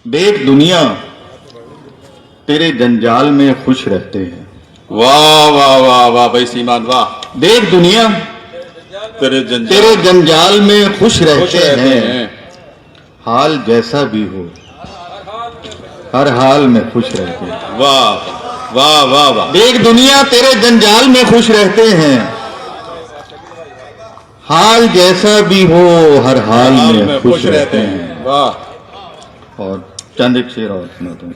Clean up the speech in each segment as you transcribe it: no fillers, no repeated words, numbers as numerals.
देख दुनिया तेरे जंजाल में खुश रहते हैं। वाह वाह वाह वाह भाई सीमान वाह। देख दुनिया तेरे जंजाल में खुश रहते हैं। हाल जैसा भी हो हर हाल में खुश रहते हैं। वाह वाह वाह वाह। देख दुनिया तेरे जंजाल में खुश रहते हैं। हाल जैसा भी हो हर हाल में खुश रहते हैं। वाह। और चंद एक शेर और सुनाता हूं।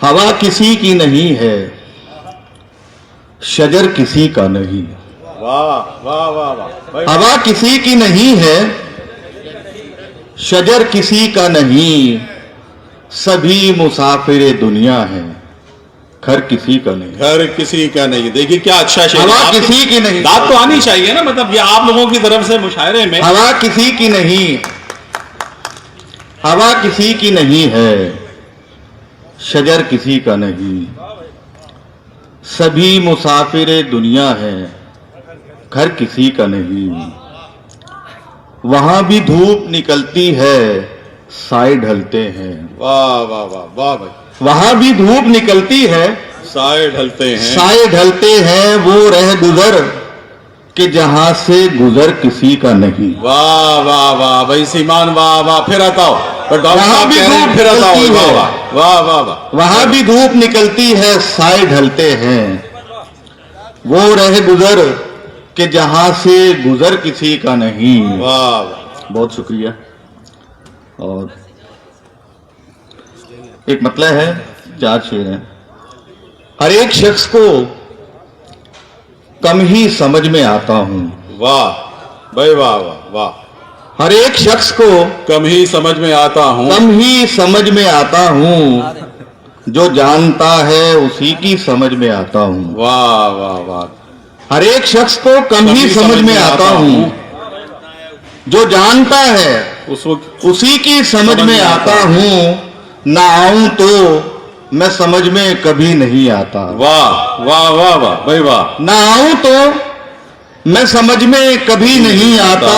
हवा किसी की नहीं है, शजर किसी का नहीं। वाह वाह वाह वाह। हवा किसी की नहीं है, शजर किसी का नहीं। सभी मुसाफिर दुनिया हैं, घर किसी का नहीं। घर किसी का नहीं। देखिए क्या अच्छा शेर। हवा किसी की नहीं। बात तो आनी चाहिए ना, मतलब ये आप लोगों की तरफ से मुशायरे में। हवा किसी की नहीं, हवा किसी की नहीं है, शजर किसी का नहीं। सभी मुसाफिर दुनिया हैं, घर किसी का नहीं। वहां भी धूप निकलती है, साए ढलते हैं। वाह वाह वाह वाह भाई। वहां भी धूप निकलती है, साए ढलते हैं। साए ढलते हैं। वो रह गुजर कि जहां से गुजर किसी का नहीं। वाह वाह वाह भाई सीमान वाह वाह। फिर आता हो वहां भी धूप फिर आता निकलती हो। है। वाह वाह वाह। वहां भी धूप निकलती है, साए ढलते हैं। वो रह गुजर कि जहां से गुजर किसी का नहीं। वाह। बहुत शुक्रिया। और एक मतलब है, 4 शेर हैं। हर एक शख्स को कम ही समझ में आता हूं। वाह भाई वाह वाह वाह। हर एक शख्स को कम ही समझ में आता हूँ। कम ही समझ में आता हूं। जो जानता है उसी की समझ में आता हूं। वाह वाह वाह। हर एक शख्स को कम ही समझ में आता हूं। जो जानता है उसी की समझ में आता हूं। ना आऊं तो मैं समझ में कभी नहीं आता। वाह वाह वाह वाह भाई वाह। ना आऊं तो मैं समझ में कभी नहीं आता।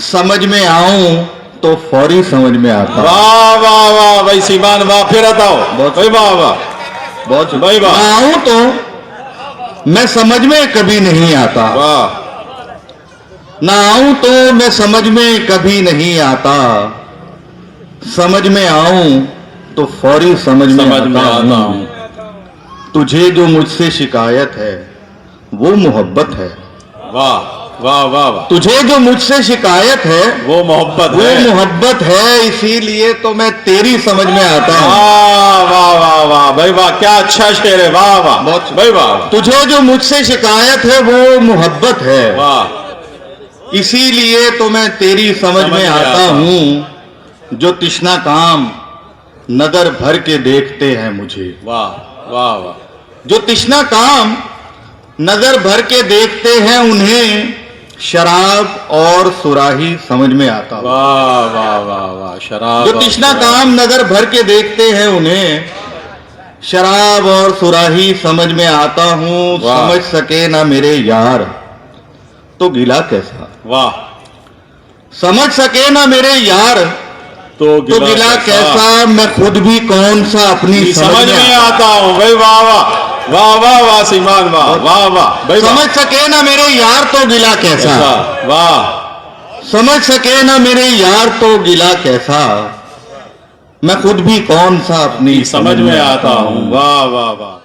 समझ में आऊं तो फौरी समझ में आता। वाह वाह वाह भाई सीमान वाह। फिर आता हो भाई वाह वाह। बहुत भाई वाह। ना आऊं तो मैं समझ में कभी नहीं आता। वाह। ना आऊं तो मैं समझ में कभी नहीं आता। समझ में आऊं तो फौरी समझ में आता हूं। तुझे जो मुझसे शिकायत है वो मोहब्बत है। वाह वाह वाह वाह। तुझे जो मुझसे शिकायत है वो मोहब्बत वो है। मोहब्बत है। इसीलिए तो मैं तेरी समझ में आता हूं। वाह वाह वाह वाह भाई वाह। क्या अच्छा शेर है। वाह वाह भाई वाह। तुझे जो मुझसे शिकायत है वो मोहब्बत है। वाह। इसीलिए तो मैं तेरी समझ में आता हूं। जो तिश्ना काम नजर भर के देखते हैं मुझे। वाह वाह वाह। जो तिश्ना काम नजर भर के देखते हैं उन्हें शराब और सुराही समझ में आता। वाह वाह वाह वाह। शराब। जो तिश्ना काम नजर भर के देखते हैं उन्हें शराब और सुराही समझ में आता हूं। समझ सके ना मेरे यार तो गिला कैसा। वाह। समझ सके ना मेरे यार तो गिला कैसा। मैं खुद भी कौन सा अपनी समझ में आता हूँ भाई। वाह वाह वाह वाह वाह सीमान वाह वाह वाह भाई। समझ सके ना मेरे यार तो गिला कैसा। वाह। समझ सके ना मेरे यार तो गिला कैसा। मैं खुद भी कौन सा अपनी समझ में आता हूँ। वाह वाह वाह।